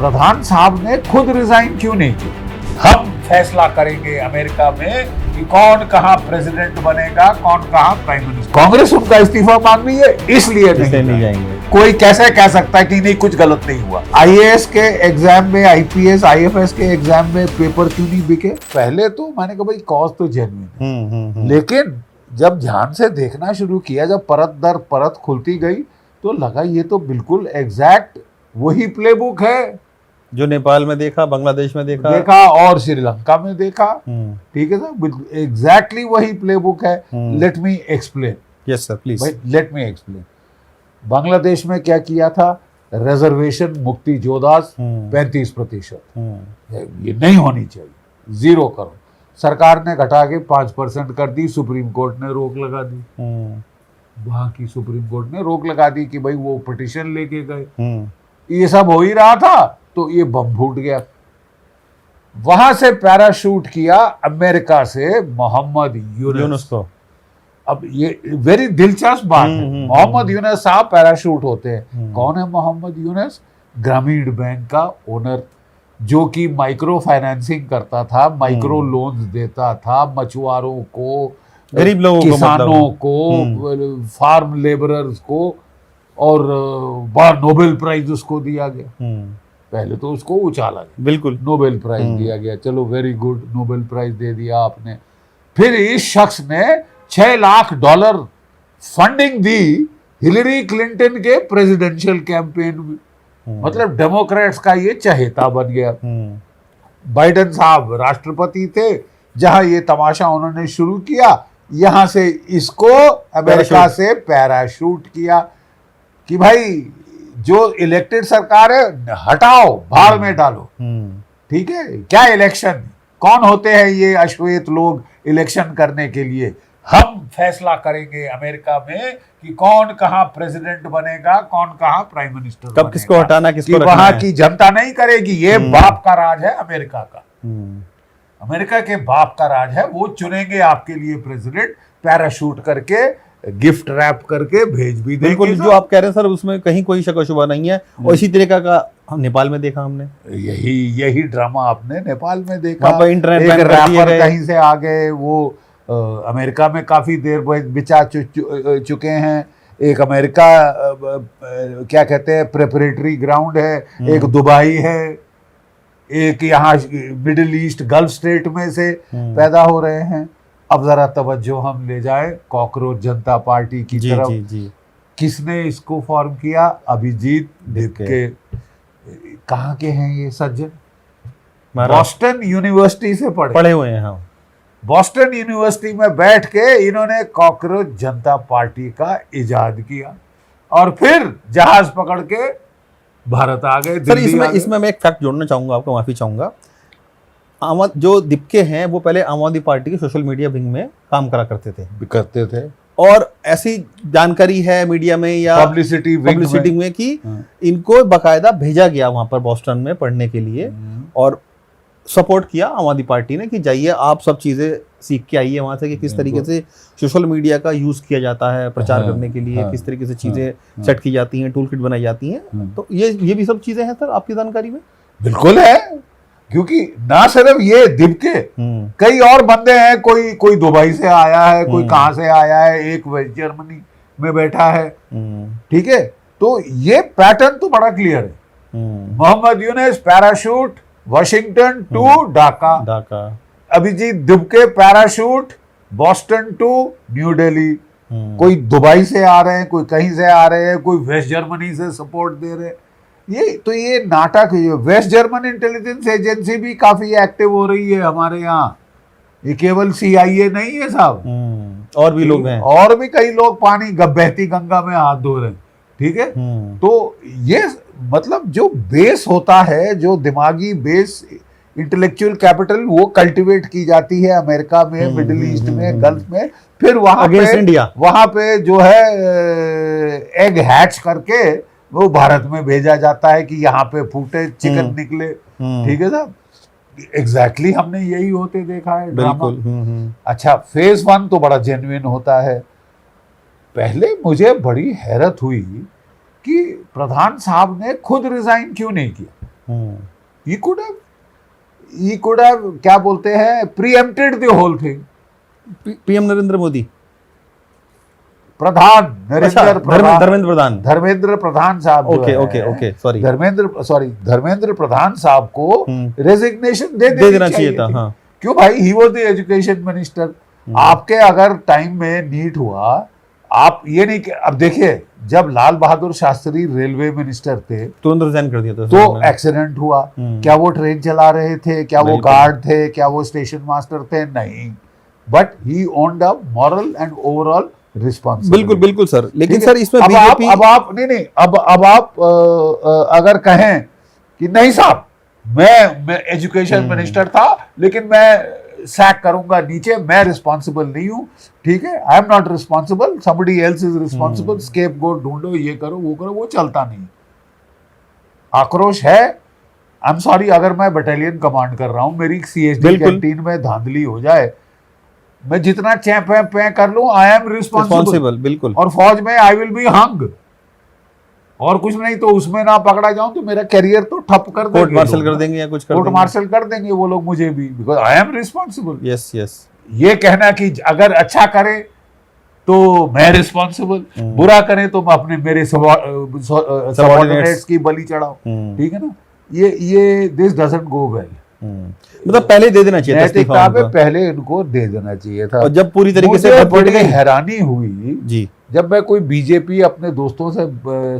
प्रधान साहब ने खुद रिजाइन क्यों नहीं किया? हम फैसला करेंगे अमेरिका में कि कौन कहां प्रेसिडेंट बनेगा, कौन कहां प्राइम मिनिस्टर। कांग्रेस उनका इस्तीफा मांग रही है, इसलिए नहीं जाएंगे। कोई कैसे कह सकता है कि नहीं कुछ गलत नहीं हुआ? आईएएस के एग्जाम में, आईपीएस आईएफएस के एग्जाम में पेपर क्यों नहीं बिके? पहले तो मैंने कहा भाई कॉज तो जेन्युइन है, लेकिन जब ध्यान से देखना शुरू किया, जब परत दर परत खुलती गई तो लगा ये तो बिल्कुल एग्जैक्ट वही प्लेबुक है जो नेपाल में देखा, बांग्लादेश में देखा और श्रीलंका में देखा। ठीक है सर, एग्जैक्टली वही प्लेबुक है। Let me explain. Yes sir, please. Let me explain. Bangladesh में क्या किया था? रिजर्वेशन मुक्ति जोदास 35%, ये नहीं होनी चाहिए, 0 करो। सरकार ने घटा के 5% कर दी, सुप्रीम कोर्ट ने रोक लगा दी। वहां की सुप्रीम कोर्ट ने रोक लगा दी कि भाई वो पिटीशन लेके गए। ये सब हो ही रहा था तो ये बम फूट गया। वहां से पैराशूट किया अमेरिका से मोहम्मद यूनुस को। अब ये वेरी दिलचस्प बात है, मोहम्मद यूनुस साहब पैराशूट होते हैं। कौन है मोहम्मद यूनुस? ग्रामीण बैंक का ओनर, जो कि माइक्रो फाइनेंसिंग करता था, माइक्रो लोन्स देता था मछुआरों को, गरीब लोगों को, किसानों को, फार्म लेबरर्स को, और बड़ा नोबेल प्राइज उसको दिया गया। पहले तो उसको उछाला गया, बिल्कुल नोबेल प्राइज दिया गया। चलो वेरी गुड, नोबेल प्राइज दे दिया आपने। फिर इस शख्स ने $6 लाख फंडिंग दी हिलरी क्लिंटन के प्रेसिडेंशियल कैंपेन में। मतलब डेमोक्रेट्स का ये चहेता बन गया। बाइडेन साहब राष्ट्रपति थे, जहां ये तमाशा उन्होंने शुरू किया, यहां से इसको अमेरिका से पैराशूट किया कि भाई जो इलेक्टेड सरकार है हटाओ, भाड़ में डालो। ठीक है, क्या इलेक्शन, कौन होते हैं ये अश्वेत लोग इलेक्शन करने के लिए? हम फैसला करेंगे अमेरिका में कि कौन कहां प्रेसिडेंट बनेगा, कौन कहां प्राइम मिनिस्टर कब किसको हटाना, किसको रखना वहां है। की जनता नहीं करेगी। ये बाप का राज है अमेरिका का। अमेरिका के बाप का राज है, वो चुनेंगे आपके लिए प्रेसिडेंट, पैराशूट करके, गिफ्ट रैप करके भेज भी देंगे। बिल्कुल, जो आप कह रहे हैं सर उसमें कहीं कोई शक व शुबा नहीं है। और इसी तरीका का हम नेपाल में देखा हमने, यही ड्रामा आपने नेपाल में देखा। वहाँ पर इंटरनेट एक बैन कर दिए रैपर गए। कहीं से आ गए, वो अमेरिका में काफी देर बिचा चुके हैं। एक अमेरिका क्या कहते हैं प्रेपरेटरी ग्राउंड है, एक दुबई है, एक यहाँ मिडिल ईस्ट गल्फ स्टेट में से पैदा हो रहे हैं। अब जरा तवज्जो हम ले जाए कॉकरोच जनता पार्टी की तरफ। जी। किसने इसको फॉर्म किया? अभिजीत ढिपके। कहाँ के हैं ये सज्जन? बॉस्टन यूनिवर्सिटी से पढ़े हुए हैं। हाँ, बॉस्टन यूनिवर्सिटी में बैठ के इन्होंने कॉकरोच जनता पार्टी का इजाद किया और फिर जहाज पकड़ के भारत आ गए। सर इसमें मैं एक फैक्ट जोड़ना चाहूंगा, आपको माफी चाहूंगा। जो दिपके हैं वो पहले आम आदमी पार्टी के सोशल मीडिया विंग में काम करते थे और ऐसी जानकारी है मीडिया में या पब्लिसिटी में कि इनको बाकायदा भेजा गया वहां पर बॉस्टन में पढ़ने के लिए और सपोर्ट किया आम आदमी पार्टी ने कि जाइए आप सब चीजें सीख के आइए वहां से कि किस तरीके से सोशल मीडिया का यूज किया जाता है प्रचार करने के लिए, किस तरीके से चीजें सेट की जाती हैं, टूल किट बनाई जाती हैं। तो ये भी सब चीजें हैं सर आपकी जानकारी में? बिल्कुल है, क्योंकि ना सिर्फ ये दिपके, कई और बंदे हैं। कोई दुबई से आया है, कोई कहां से आया है, एक वेस्ट जर्मनी में बैठा है। ठीक है, तो ये पैटर्न तो बड़ा क्लियर है। Mohammad Yunus parachute Washington to Dhaka, Abhijit Dipke parachute Boston to New Delhi. कोई दुबई से आ रहे हैं, कोई कहीं से आ रहे हैं, कोई वेस्ट जर्मनी से सपोर्ट दे रहे हैं। ये नाटक है। वेस्ट जर्मन इंटेलिजेंस एजेंसी भी काफी एक्टिव हो रही है हमारे यहाँ। ये केवल CIA नहीं है साहब, और भी लोग हैं, और भी कई लोग पानी बहती गंगा में हाथ धो रहे हैं। ठीक है, तो ये मतलब जो बेस होता है, जो दिमागी बेस, इंटेलेक्चुअल कैपिटल, वो कल्टीवेट की जाती है अमेरिका में, मिडिल ईस्ट में, गल्फ में। फिर वहां पे जो है एग हैच करके वो भारत में भेजा जाता है कि यहाँ पे फूटे चिकन निकले। ठीक है साहब, एग्जैक्टली हमने यही होते देखा है ड्रामा। अच्छा, फेज 1 तो बड़ा जेन्युइन होता है। पहले मुझे बड़ी हैरत हुई कि प्रधान साहब ने खुद रिजाइन क्यों नहीं किया। he could have क्या बोलते हैं, preempted the whole thing. PM Narendra Modi, Pradhan अच्छा, धर्मेंद्र प्रधान, धर्मेंद्र प्रधान साहब जो ओके है, okay okay, sorry, Dharmendra Pradhan साहब को रेजिग्नेशन दे देना चाहिए था। हाँ, क्यों भाई, he was the education minister. आपके अगर टाइम में नीट हुआ, आप ये नहीं, अब देखिए जब लाल बहादुर शास्त्री रेलवे मिनिस्टर थे तुरंत रिजाइन कर दिया था तो एक्सीडेंट हुआ। क्या वो ट्रेन चला रहे थे, क्या वो गार्ड थे, क्या वो स्टेशन मास्टर थे? नहीं, but he owned a moral and overall responsibility. बिल्कुल बिल्कुल सर, लेकिन सर इसमें अब बीजेपी, अब आप नहीं, अब आप अगर कहें कि नहीं साहब मैं एजुकेशन मिनिस्टर था लेकिन मैं सैक करूंगा नीचे, मैं रिस्पॉन्सिबल नहीं हूं, ठीक है, I am not responsible, somebody else is responsible, scapegoat ढूंढो, ये करो वो करो, वो चलता नहीं। आक्रोश है, आई एम सॉरी, अगर मैं बटालियन कमांड कर रहा हूं, मेरी सीएसडी कैंटीन में धांधली हो जाए, मैं जितना चैप पे कर लूं, आई एम रिस्पॉन्सिबल, बिल्कुल, और फौज में आई विल बी हंग, और कुछ नहीं तो उसमें ना पकड़ा जाऊं तो मेरा करियर तो ठप कर देंगे, कोर्ट मार्शल कर देंगे या कुछ कर कोर्ट देंगे, मार्शल कर देंगे वो लोग मुझे भी, because I am responsible. Yes yes, ये कहना कि अगर अच्छा करे तो मैं रिस्पॉन्सिबल, बुरा करे तो मैं अपने मेरे सबऑर्डिनेट्स की बलि चढ़ाऊं, ठीक है ना, ये दिस डजंट गो वेल। मतलब पहले दे देना चाहिए था नैतिकता पे पहले इनको दे देना चाहिए था। और जब पूरी तरीके से बड़ी हैरानी हुई जी, जब मैं कोई बीजेपी अपने दोस्तों से,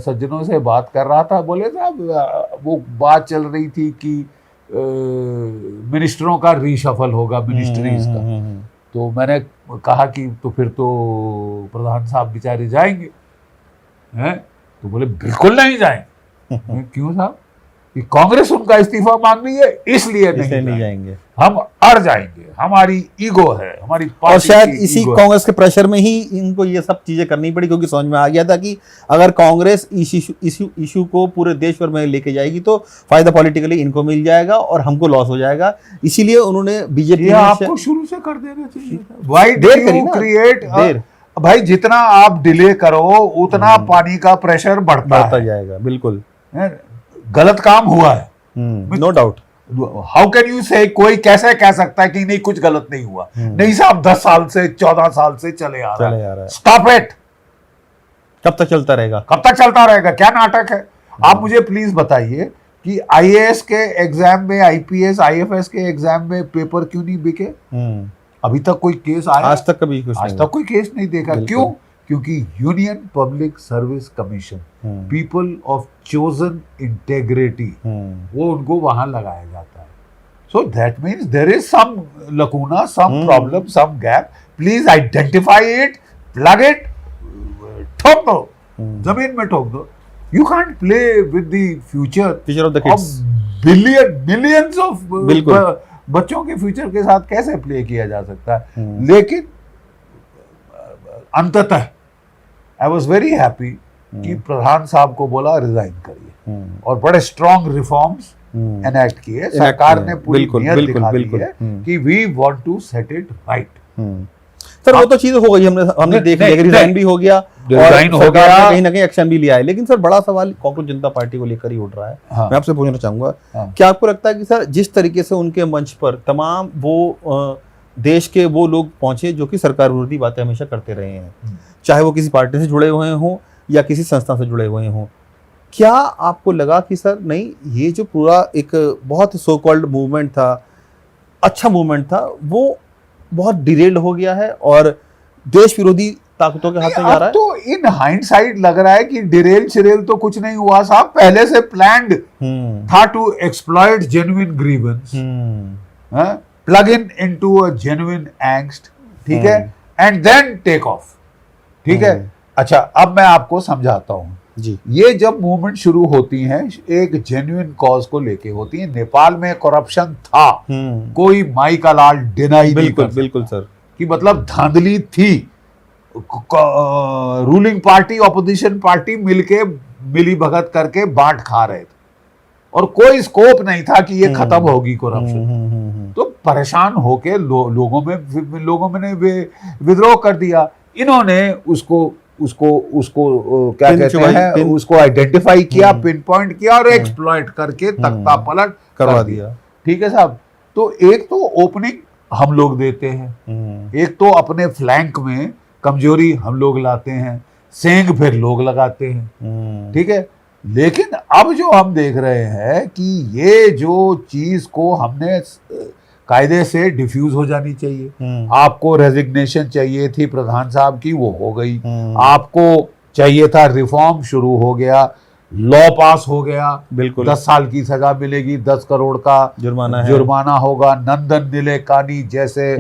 सज्जनों से बात कर रहा था, बोले साहब वो बात चल रही थी कि मिनिस्टरों का रीशफल होगा, मिनिस्ट्रीज का, तो मैंने कहा कि तो फिर तो प्रधान साहब बेचारे जाएंगे हैं, तो बोले बिल्कुल नहीं जाएंगे। क्यों साहब? कि कांग्रेस उनका इस्तीफा मांग रही है इसलिए नहीं जाएंगे, हम अड़ जाएंगे, हमारी ईगो है, हमारी पार्टी, और शायद इसी कांग्रेस के प्रेशर में ही इनको ये सब चीजें करनी पड़ी, क्योंकि समझ में आ गया था कि अगर कांग्रेस इशू को पूरे देश भर में लेके जाएगी तो फायदा पॉलिटिकली इनको मिल जाएगा और हमको लॉस हो जाएगा, इसीलिए उन्होंने बीजेपी आपको शुरू से कर देना चाहिए था। व्हाई डू यू क्रिएट देर? भाई जितना आप डिले करो उतना पानी का प्रेशर बढ़ता जाएगा, बिल्कुल गलत काम हुआ है, no doubt. How can you say, कोई कैसे कह सकता है कि नहीं कुछ गलत नहीं हुआ? नहीं साहब, 10 साल से 14 साल से चले आ रहा है, स्टॉप इट। कब तक चलता रहेगा? कब तक चलता रहेगा? क्या नाटक है? आप मुझे प्लीज बताइए कि आईएएस के एग्जाम में, आईपीएस आईएफएस के एग्जाम में पेपर क्यों नहीं बिके? अभी तक कोई केस आया? आज तक कभी कुछ आज तक कोई केस नहीं देखा। क्यों? क्योंकि Union Public Service Commission, people of chosen integrity, वो उनको वहां लगाया जाता है। So that means there is some lacuna, some problem, some gap, please identify it, plug it, ठोक दो, जमीन में ठोक दो। You can't play with the future of the kids, millions of बच्चों के फ्यूचर के साथ कैसे प्ले किया जा सकता है? लेकिन अंततः आई वॉज वेरी हैप्पी कि प्रधान साहब को बोला रिजाइन करिए, और बड़े स्ट्रॉन्ग रिफॉर्म्स एनेक्ट किए। सरकार ने पूरी नीयत दिखा दी है कि we want to set it right. Sir वो तो चीज हो गई, हमने देख लिया, रिजाइन भी हो गया, रिजाइन हो गया, कहीं ना कहीं एक्शन भी लिया है। लेकिन सर बड़ा सवाल कांग्रेस जनता पार्टी को लेकर ही उठ रहा है। मैं आपसे पूछना चाहूंगा, क्या आपको लगता है कि सर जिस तरीके से उनके मंच पर तमाम वो देश के वो लोग पहुंचे जो कि सरकार विरोधी बातें हमेशा करते रहे हैं, चाहे वो किसी पार्टी से जुड़े हुए हों या किसी संस्था से जुड़े हुए हों, क्या आपको लगा कि सर नहीं, ये जो पूरा एक बहुत सो कॉल्ड मूवमेंट था, अच्छा मूवमेंट था, वो बहुत डिरेल्ड हो गया है और देश विरोधी ताकतों के हाथ में जा रहा है? तो इन हाइंडसाइट लग रहा है कि डिरेल चिरेल तो कुछ नहीं हुआ साहब, पहले से प्लान्ड था to exploit genuine grievance, plug in into a genuine angst, ठीक है, एंड देन टेक ऑफ, ठीक है। अच्छा, अब मैं आपको समझाता हूँ जी। ये जब मूवमेंट शुरू होती हैं एक जेन्युइन कॉज को लेके होती है। नेपाल में करप्शन था, कोई माई का लाल डिनाई नहीं कर सकता, बिल्कुल सर, कि मतलब धांधली थी, रूलिंग पार्टी ऑपोजिशन पार्टी मिलके मिली भगत करके बांट खा रहे थे, और कोई स्कोप नहीं था कि ये खत्म होगी करप्शन। तो परेशान होके लोगों में ने विद्रोह कर दिया। इन्होंने उसको उसको उसको क्या पिन कहते चुभाई, हैं, पिन- उसको आइडेंटिफाई किया, पिन पॉइंट किया और एक्सप्लॉइट करके तख्ता पलट करवा कर दिया। ठीक है साहब। तो एक तो ओपनिंग हम लोग देते हैं, एक तो अपने फ्लैंक में कमजोरी हम लोग लाते हैं, सेंग फिर लोग लगाते हैं, ठीक है। लेकिन अब जो हम देख रहे हैं कि ये जो चीज को हमने कायदे से डिफ्यूज हो जानी चाहिए। आपको रेजिग्नेशन चाहिए थी प्रधान साहब की, वो हो गई। आपको चाहिए था रिफॉर्म, शुरू हो गया, लॉ पास हो गया, बिल्कुल 10 साल की सजा मिलेगी, 10 करोड़ का जुर्माना होगा, नंदन निलेकानी जैसे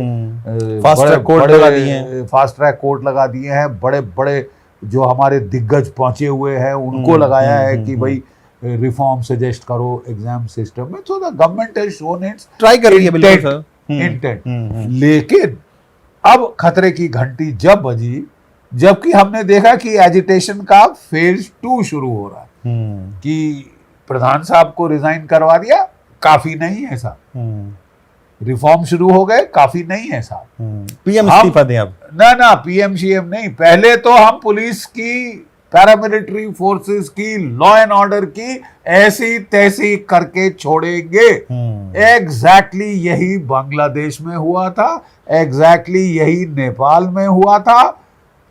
फास्ट ट्रैक कोर्ट लगा दिए हैं, फास्ट ट्रैक कोर्ट लगा दिए हैं, बड़े बड़े जो हमारे दिग्गज पहुंचे हुए हैं उनको लगाया है कि भाई रिफॉर्म सजेस्ट करो एग्जाम सिस्टम में। तो the government has shown it's try कर रही है बिल्कुल सर, इंटेंट। लेकिन अब खतरे की घंटी जब बजी, जबकि हमने देखा कि एजिटेशन का फेज 2 शुरू हो रहा है कि प्रधान साहब को रिजाइन करवा दिया, काफी नहीं है साहब, रिफॉर्म शुरू हो गए, काफी नहीं है साहब, पीएम इस्तीफा दें अब। ना पीएम सीएम नहीं, पहले तो हम पुलिस की, पैरामिलिट्री फोर्सेस की, लॉ एंड ऑर्डर की ऐसी तैसी करके छोड़ेंगे। एग्जैक्टली यही बांग्लादेश में हुआ था, एग्जैक्टली यही नेपाल में हुआ था।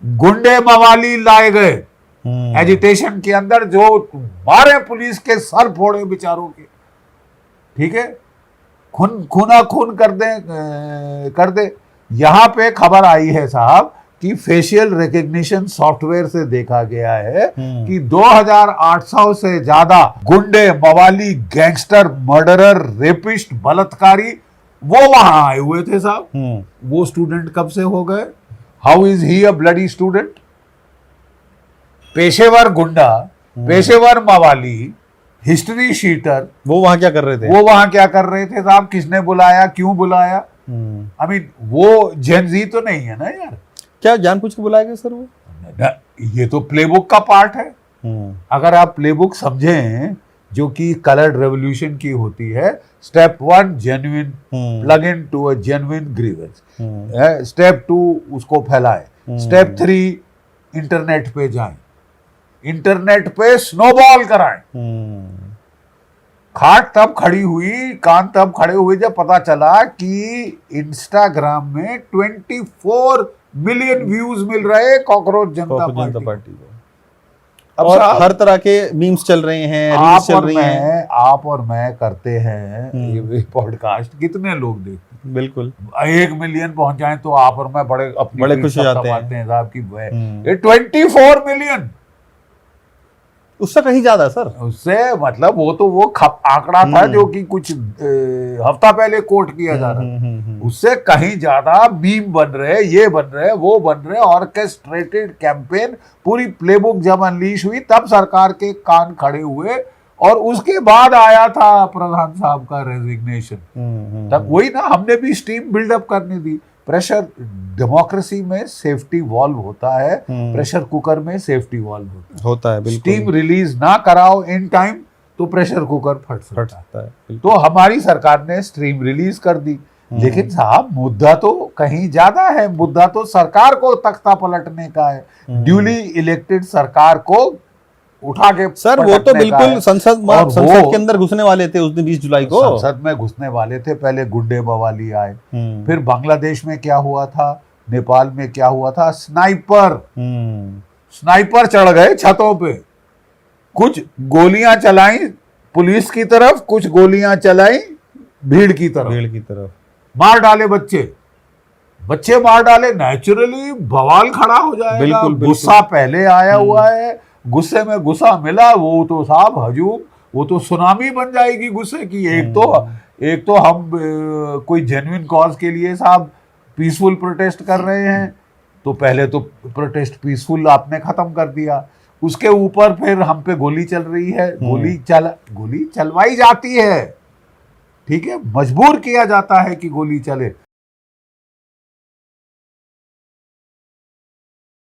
गुंडे मवाली लाए गए एजिटेशन के अंदर, जो मारे पुलिस के सर फोड़े बेचारों के, ठीक है, खूना खून कर दे। यहां पे खबर आई है साहब कि फेशियल रिकग्निशन सॉफ्टवेयर से देखा गया है कि 2800 से ज्यादा गुंडे मवाली गैंगस्टर मर्डरर रेपिस्ट बलात्कारी वो वहां आए हुए थे साहब। वो स्टूडेंट कब से हो गए? How is he a bloody student? पेशेवर गुंडा, पेशेवर मवाली, हिस्ट्री शीटर, वो वहां क्या कर रहे थे? वो वहां क्या कर रहे थे साहब? किसने बुलाया, क्यों बुलाया? आई मीन वो जेनजी तो नहीं है ना यार, क्या जानबूझ के बुलाया गया सर वो? ये तो प्लेबुक का पार्ट है। अगर आप प्लेबुक समझें जो कि कलर्ड रेवोल्यूशन की होती है, step 1 genuine plug in to a genuine grievance, step 2 उसको फैलाए, स्टेप 3 इंटरनेट पे जाएं, इंटरनेट पे स्नोबॉल कराएं। खाट तब खड़ी हुई, कान तब खड़े हुए जब पता चला कि इंस्टाग्राम में 24 मिलियन व्यूज मिल रहे कॉकरोच जनता पार्टी को। अब और हर तरह के मीम्स चल रहे हैं, रील्स चल रही हैं। आप और मैं करते हैं ये पॉडकास्ट, कितने लोग देखते हैं? बिल्कुल 1 मिलियन पहुंच जाए तो आप और मैं बड़े खुश हो जाते हैं साहब की। ये 24 मिलियन, उससे कहीं ज्यादा सर। उससे मतलब वो तो वो आंकड़ा था जो कि कुछ हफ्ता पहले कोट किया जा रहा, उससे कहीं ज्यादा मीम बन रहे, ये बन रहे, वो बन रहे, ऑर्केस्ट्रेटेड कैंपेन। पूरी प्लेबुक जब अनलीश हुई तब सरकार के कान खड़े हुए और उसके बाद आया था प्रधान साहब का रेजिग्नेशन। तब वही ना, हमने भी स्टीम बिल्डअप करने दी। प्रेशर डेमोक्रेसी में सेफ्टी वॉल्व होता है, प्रेशर कुकर में सेफ्टी वॉल्व होता है। स्टीम रिलीज ना कराओ इन टाइम तो प्रेशर कुकर फट सकता है। तो हमारी सरकार ने स्टीम रिलीज कर दी। लेकिन साहब मुद्दा तो कहीं ज्यादा है, मुद्दा तो सरकार को तख्ता पलटने का है, ड्यूली इलेक्टेड सरकार को उठा के सर। वो तो बिल्कुल संसद के अंदर घुसने वाले थे उस दिन 20 जुलाई को, संसद में घुसने वाले थे। पहले गुंडे बवाली आए, फिर बांग्लादेश में क्या हुआ था, नेपाल में क्या हुआ था, स्नाइपर चढ़ गए छतों पे, कुछ गोलियां चलाई पुलिस की तरफ, कुछ गोलियां चलाई भीड़ की तरफ, मार डाले बच्चे मार डाले। नेचुरली बवाल खड़ा हो जाएगा। गुस्सा पहले आया हुआ है, गुस्से में गुस्सा मिला, वो तो साहब हजूम, वो तो सुनामी बन जाएगी गुस्से की। एक तो हम कोई जेन्युइन कॉज के लिए साहब पीसफुल प्रोटेस्ट कर रहे हैं, तो पहले तो प्रोटेस्ट पीसफुल आपने खत्म कर दिया, उसके ऊपर फिर हम पे गोली चल रही है, गोली चलवाई जाती है, ठीक है, मजबूर किया जाता है कि गोली चले।